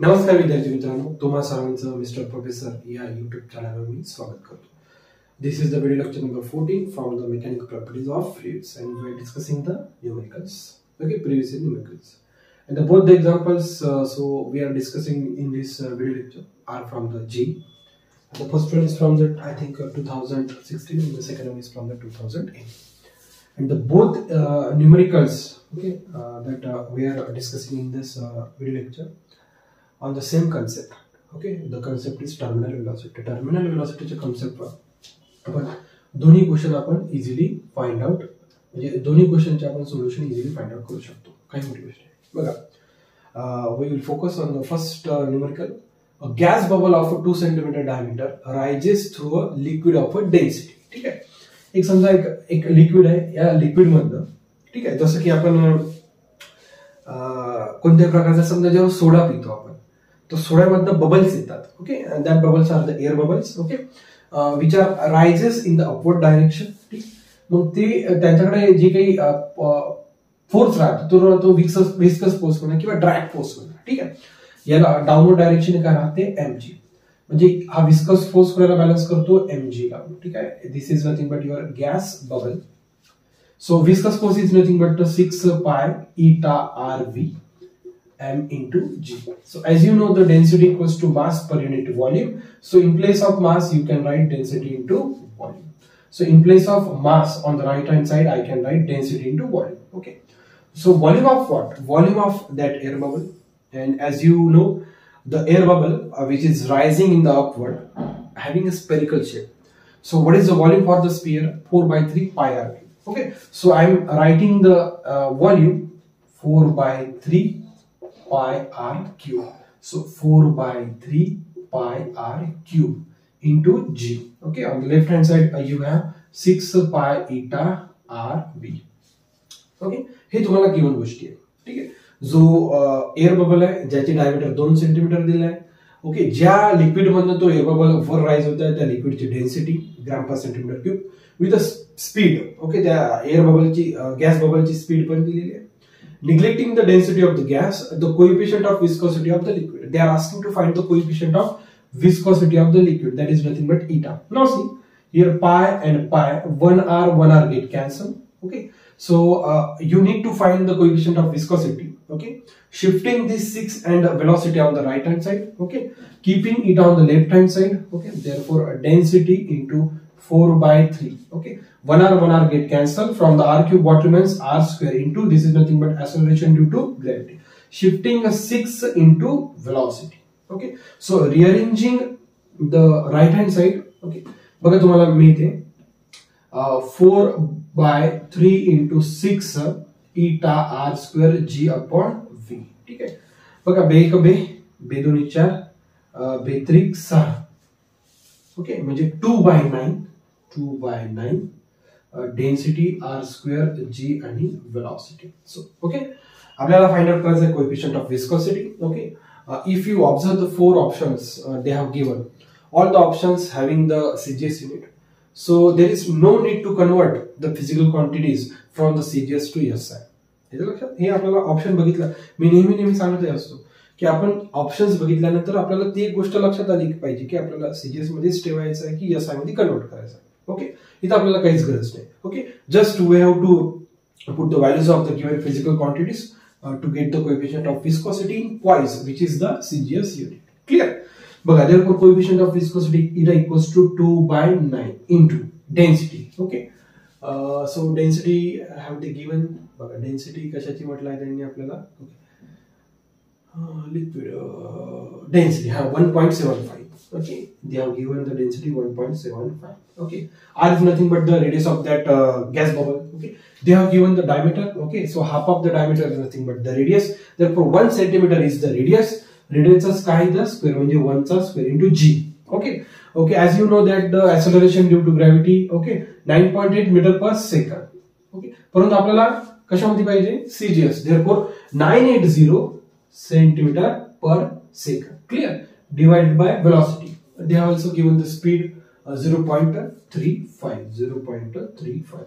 नमस्कार विद्यार्थी मित्रांनो, तुम्हा सर्वांचं मिस्टर प्रोफेसर या यूट्यूब चॅनलवर मी स्वागत करतो. This is the video lecture number 14 from the mechanical properties of fluids, and we are discussing the numericals. Okay, previous numericals. And both the examples so we are discussing in this video lecture are from the G. And the first one is from the 2016, and the second one is from the 2008. And the both numericals, okay, that we are discussing in this video lecture on the same concept. Okay, the concept is terminal velocity. Terminal velocity चे concept आपण दोन्ही question आपण easily find out, म्हणजे दोन्ही क्वेश्चनचे आपण solution easily find out करू शकतो. काही मोठी गोष्ट आहे बघा. We will focus on the first numerical. A gas bubble of 2 centimetre diameter rises through a liquid of a density. ठीक आहे, एक समजा एक लिक्विड आहे, या लिक्विड मधनं, ठीक आहे, जसं की आपण कोणत्याही प्रकारचा समजा जेव्हा सोडा पितो आपण, तो सोड्यामधनं बबल्स येतात. Okay, that bubbles are the air bubbles. Okay, which are rises in the upward direction. ठीक, मग ते त्यांच्याकडे जे काही फोर्स राहतो तो विस्कस फोर्स म्हणा किंवा ड्रॅग फोर्स म्हणा. ठीक आहे, याला डाऊनवर्ड डायरेक्शन काय राहते, mg. म्हणजे हा विस्कस फोर्स कोणाला बॅलन्स करतो, mg ला. ठीक आहे, this is nothing but your gas bubble. So viscous force is nothing but 6 pi eta rv m into g. So as you know, the density equals to mass per unit volume. So in place of mass you can write density into volume. So in place of mass on the right hand side I can write density into volume. Okay, so volume of what? Volume of that air bubble. And as you know, the air bubble which is rising in the upward having a spherical shape. So what is the volume for the sphere? 4/3 pi r cube. Okay, so I am writing the volume 4/3 pi r cube. So 4/3 pi r cube into g. Okay, on the left hand side you have 6 pi eta r v. Okay, हे तुम्हाला given गोष्टी आहे. ठीक आहे, जो air bubble आहे ज्याची diameter 2 centimetre दिला आहे. ओके, ज्या लिक्विड मधनं तो एअर बबल वर राइज होत आहे त्या लिक्विडची density gram per centimetre cube with a speed. Okay, त्या एअर बबलची गॅस बबलची स्पीड पण दिलेली आहे. Neglecting the density of the gas, the coefficient of viscosity of the liquid. They are asking to find the coefficient of viscosity of the liquid. That is nothing but eta. Now see here, pi and pi, 1r get cancelled. Okay, so you need to find the coefficient of viscosity. Okay, shifting this 6 and velocity on the right hand side. Okay, keeping it on the left hand side. Okay, therefore density into 4/3. Okay, 1r get cancelled. From the r cube what remains, r square into, this is nothing but acceleration due to gravity, shifting a 6 into velocity. Okay, so rearranging the right hand side. Okay, बघा तुम्हाला मिळते 4/3 into 6 eta r square g upon v. ठीक आहे, बघा बे एक बे 2 4 बे 3 6. Okay, म्हणजे 2/9 density r square g आणि velocity. So okay, आपल्याला फाइंड आउट करायचं आहे coefficient of viscosity. Okay, if you observe the 4 options they have given, all the options having the CGS unit, so there is no need to convert the physical quantities from the CGS to SI. हे लक्षात, हे आपल्याला option बघितलं, मी नेहमी सांगत असतो की आपण options बघितल्यानंतर आपल्याला ती एक गोष्ट लक्षात आली पाहिजे की आपल्याला सीजीएस मध्येच ठेवायचं आहे की एसआय मध्ये कन्वर्ट करायचं आहे. ओके, इथं आपल्याला काहीच गरज नाही. Okay, just we have to put the values of the given physical quantities to get the coefficient of viscosity in poise which is the CGS unit. Clear? बघा, therefore coefficient of viscosity eta equals to 2/9 into density. Okay, so density have they given. बघा, density कशाची म्हटलं आहे त्यांनी आपल्याला, liquid density हा 1.75. Okay, they have given the density 1.75. Okay, r is nothing but the radius of that gas bubble. Okay, they have given the diameter. Okay, so half of the diameter is nothing but the radius. Therefore 1 centimeter is the radius. Radius काय the square म्हणजे 1 चा square into g. Okay, okay, as you know that the acceleration due to gravity, okay, 9.8 meter per second. Okay, परंतु आपल्याला कशामध्ये पाहिजे, CGS. Therefore 980 centimeter per second. Clear? Divided by velocity. They have also given the speed 0.35.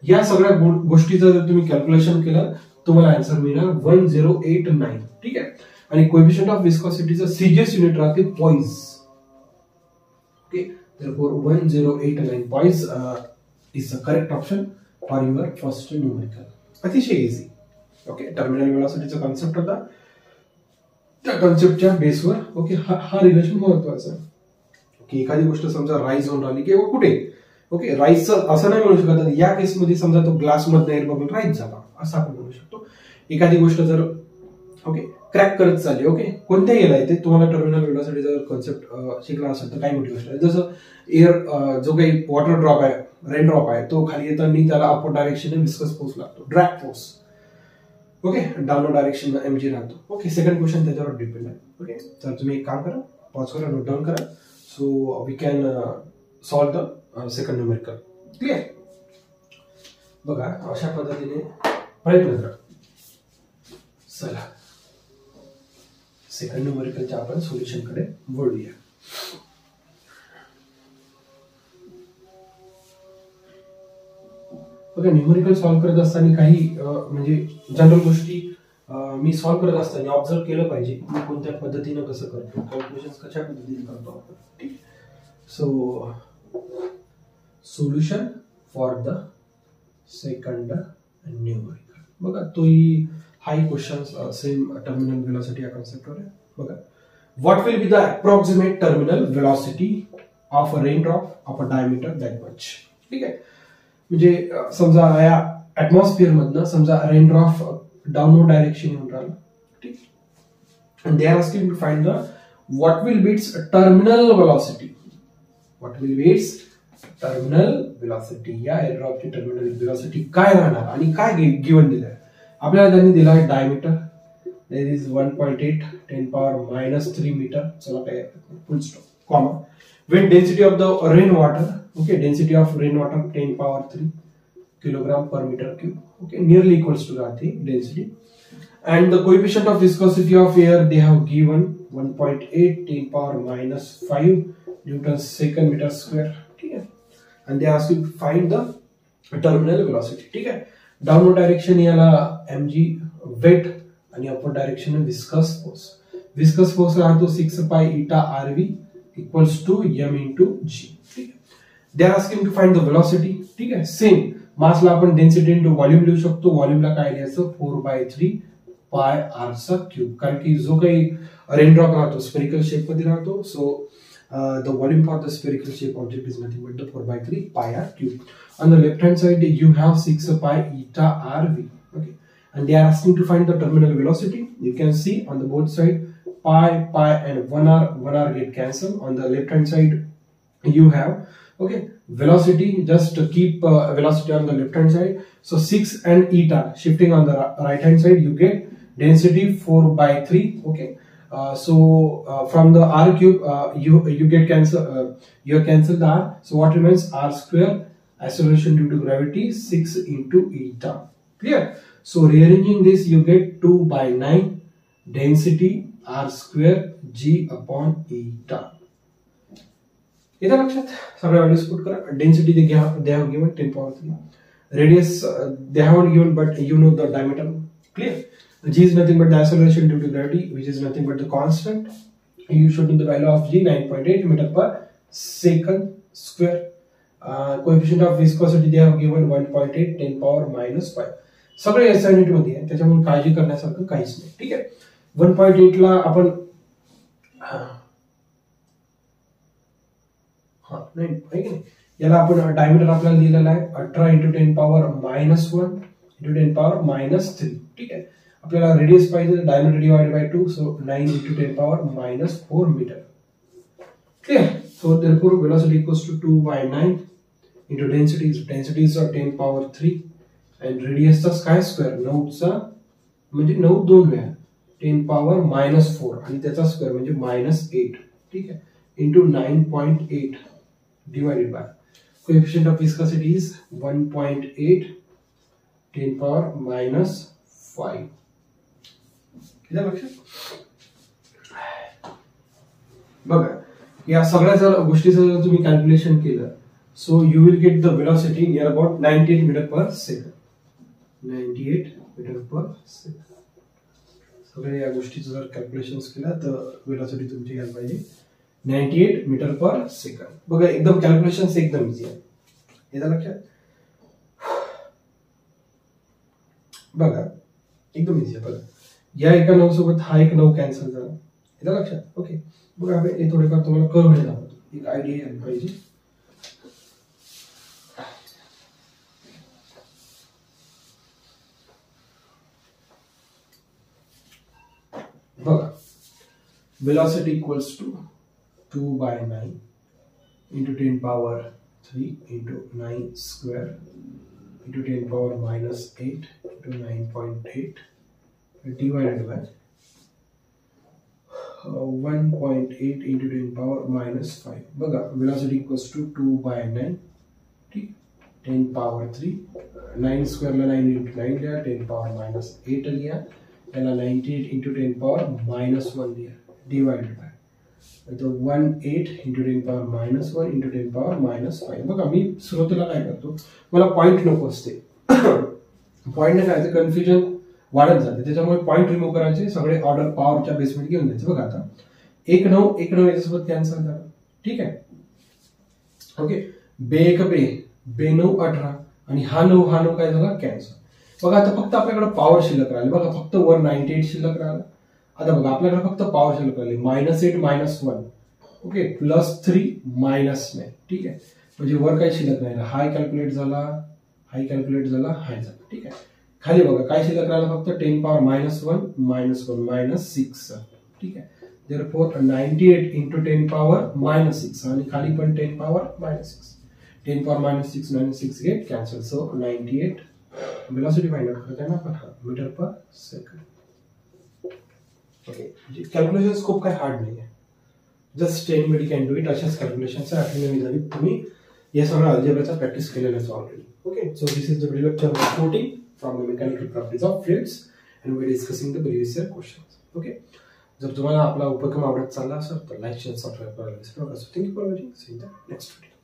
या सगळ्या गोष्टीचं जर तुम्ही calculation केलं तुम्हाला आन्सर मिळणार 1089. ठीक आहे, आणि कोएफिशियंट ऑफ विस्कॉसिटीचं सीजीएस युनिट राहते poise. Okay, therefore 1089 poise is the correct option for your first numerical. अतिशय इझी. ओके, टर्मिनल व्हेलॉसिटीचा कॉन्सेप्ट होता, त्या कॉन्सेप्टच्या बेसवर ओके हा रिलेशन महत्वाचा आहे. ओके, एखादी गोष्ट समजा राईज होऊन राहिली किंवा कुठे, ओके राईजचं असं नाही म्हणू शकत या केसमध्ये समजा तो ग्लास मधनं एअर बबल राईज झाला असं आपण म्हणू शकतो. एखादी गोष्ट जर ओके क्रॅक करत चालली, ओके कोणत्याही याला येते, तुम्हाला टर्मिनल व्हेलॉसिटी जर कॉन्सेप्ट शिकला असेल तर काय मोठी गोष्ट आहे. जसं एअर जो काही वॉटर ड्रॉप आहे, रेन ड्रॉप आहे, तो खाली येताना त्याला अपवर्ड डायरेक्शन विस्कस फोर्स लागतो, drag force. Okay, downward direction mg राहतो. ओके, सेकंड क्वेश्चन त्याच्यावर डिपेंड आहे. ओके, तर तुम्ही एक काम करा, पॉज करा, नोट डाऊन करा, so we can solve the second numerical. Clear. बघा अशा पद्धतीने प्रयत्न करा. चला सेकंड न्यूमेरिकलच्या आपण सोल्युशन कडे वळूया. बघा न्यूमेरिकल सॉल्व्ह करत असताना काही म्हणजे जनरल गोष्टी मी सॉल्व्ह करत असताना ऑब्झर्व केलं पाहिजे, मी कोणत्या पद्धतीने कसं करतो, कॅल्क्युलेशन्स कशा पद्धतीने करतो आपण. ठीक. So solution for the second numerical. बघा तोही हाई क्वेश्चन सेम टर्मिनल व्हेलॉसिटी या कॉन्सेप्टवर आहे. बघा, what will be the approximate terminal velocity of a raindrop of a diameter that much. ठीक आहे, म्हणजे समजा या ऍटमॉस्फिअर मधनं समजा रेन ड्रॉप डाऊनवर्ड डायरेक्शन येऊन राहिला. ठीक, and they are asking to find the what will be its terminal velocity. What will be its terminal velocity? या एअर ड्रॉपची टर्मिनल व्हेलॉसिटी काय राहणार आणि काय गिवन दिलंय आपल्याला. त्यांनी दिलाय diameter that is 1.8 10 power -3 metre. चला काय full stop comma. When density of the rain water, okay, density of rain water 10 power 3 kilogram per meter cube. Okay, nearly equals to that density. And the coefficient of viscosity of air they have given 1.8 10 power -5 newtons second meter square. ठीक है. And they ask you to find the terminal velocity. ठीक है. Downward direction याला mg weight आणि upward direction viscous force. Viscous force राहतो 6 pi eta rv equals to m into g. ठीक है. They are asking to find the velocity. ठीक है. Same मासला आपण डेन्सिटी इंटू व्हॉल्यूम लिहू शकतो. व्हॉल्यूमला काय लिहायचं 4/3 पाय r चा क्यूब, कारण की जो काही रेन ड्रॉप राहतो स्फेरिकल शेप मध्ये राहतो. सो the volume for the spherical shape object is nothing but the 4/3 pi r cube. On the left hand side you have 6 pi eta rv. Okay, and they are asking to find the terminal velocity. You can see on the both side pi and 1r get cancelled. On the left hand side you have okay velocity, just to keep velocity on the left hand side. So 6 and eta shifting on the right hand side, you get density 4/3. Okay, from the r cube you get you cancel the r, so what remains r square, acceleration due to gravity 6 into eta. Clear. So rearranging this you get 2/9 density r square g upon eta. इधर लक्षात सगळ्या values put करा. Density they have given 10 power 3. Radius they haven't given, but you know the diameter. Clear. G is nothing but the acceleration due to gravity, which is nothing but the constant. You should know the value of G 9.8 meter per second square. Coefficient of viscosity they have given 1.8 10 power -5. सगळे S unit मध्ये आहे, त्याच्यामुळे काळजी करण्यासारखं काहीच नाही. ठीक आहे. 1.8 ला आपण नाही याला आपण डायमीटर आपल्याला दिलेला आहे 18 × 10 power -1 × 10 power -3. ठीक आहे. आपल्याला रेडियस पाहिजे, diameter divided by 2, so 9 × 10 power -4 metre. Clear. So therefore velocity equals to 2/9 into density is 10 power 3 and radius चा काय स्क्वेअर 9 चा म्हणजे 9 दोन वेळा 10 power -4 आणि त्याचा स्क्वेअर म्हणजे -8. ठीक आहे. into 9.8 divided by coefficient of viscosity is 1.8 10 power -5. इधर लक्षात बघा या सगळ्या जर गोष्टीचं जर तुम्ही कॅल्क्युलेशन केलं, so you will get the velocity near about 98 metre per second. 98 metre per second. सगळ्या या गोष्टीचं जर कॅल्क्युलेशन्स केला तर वेलोसिटी तुमची यायला पाहिजे 98 मीटर पर सेकंड. बघा एकदम कॅल्क्युलेशन्स एकदम इझी आहे. येतं लक्षात? बघा एकदम इझी आहे. बघा या एका 9 सोबत हा एक 9 कॅन्सल झाला. येतं लक्षात? ओके. बघा हे थोडेफार तुम्हाला करून घ्यायला एक आयडिया यायला पाहिजे. बघा velocity equals to 2/9 into 10 power 3 into 9 square into 10 power minus 8 into 9.8 divided by 1.8 into 10 power minus 5. बघा velocity equals to 2/9 ठीक 10 power 3 9 square ला 9 into 9 लिया 10 power minus 8 लिया याला 98 into 10 power minus 1 लिया divided by तो 18 into 10 power minus 1 into 10 power minus 5. बघा मी सुरुवातीला काय करतो मला पॉइंट नको असते पॉइंटने काय कन्फ्युजन वाढत जाते त्याच्यामुळे पॉइंट रिमूव्ह करायचे सगळे ऑर्डर पॉवरच्या बेसमेंट घेऊन द्यायचे. बघा आता 1 9 1 9 याच्यासोबत कॅन्सल झाला ठीक आहे. ओके बे 1 बे 9 18 आणि हा 9 काय झाला कॅन्सल. बघा आता फक्त आपल्याकडे पॉवर शिल्लक राहिली. बघा फक्त वर 98 शिल्लक राहिला. आता बघा आपल्याकडे फक्त पॉवर शिल्लक राहिली -8 -1 ओके +3 -9 ठीक आहे. म्हणजे वर काही शिल्लक नाही हाय कॅल्क्युलेट झाला हाय कॅल्क्युलेट झाला हाय झाला ठीक आहे. खाली बघा काय शिल्लक राहिला फक्त 10 power -1 -6 ठीक आहे. therefore 98 into 10 power -6 आणि खाली पण 10 power -6 10 power -6 get cancel. so 98 velocity find out करते हैं ना आपण metre per second. Okay calculations खूप काही हार्ड नाही आहे. Just anybody can do it. अशाच कॅल्क्युलेशन्स आहे 8वी 9वी 10वी तुम्ही या सगळ्या अल्जेब्राचा प्रॅक्टिस केलेलाच already. Okay so this is the video lecture 14 from the mechanical properties of fluids and we discussing the previous year questions. Okay जर तुम्हाला आपला उपक्रम आवडत चालला असेल तर लाईक शेअर सबस्क्राइब करायला विसरू नका. Thank you for watching. See you in the next video.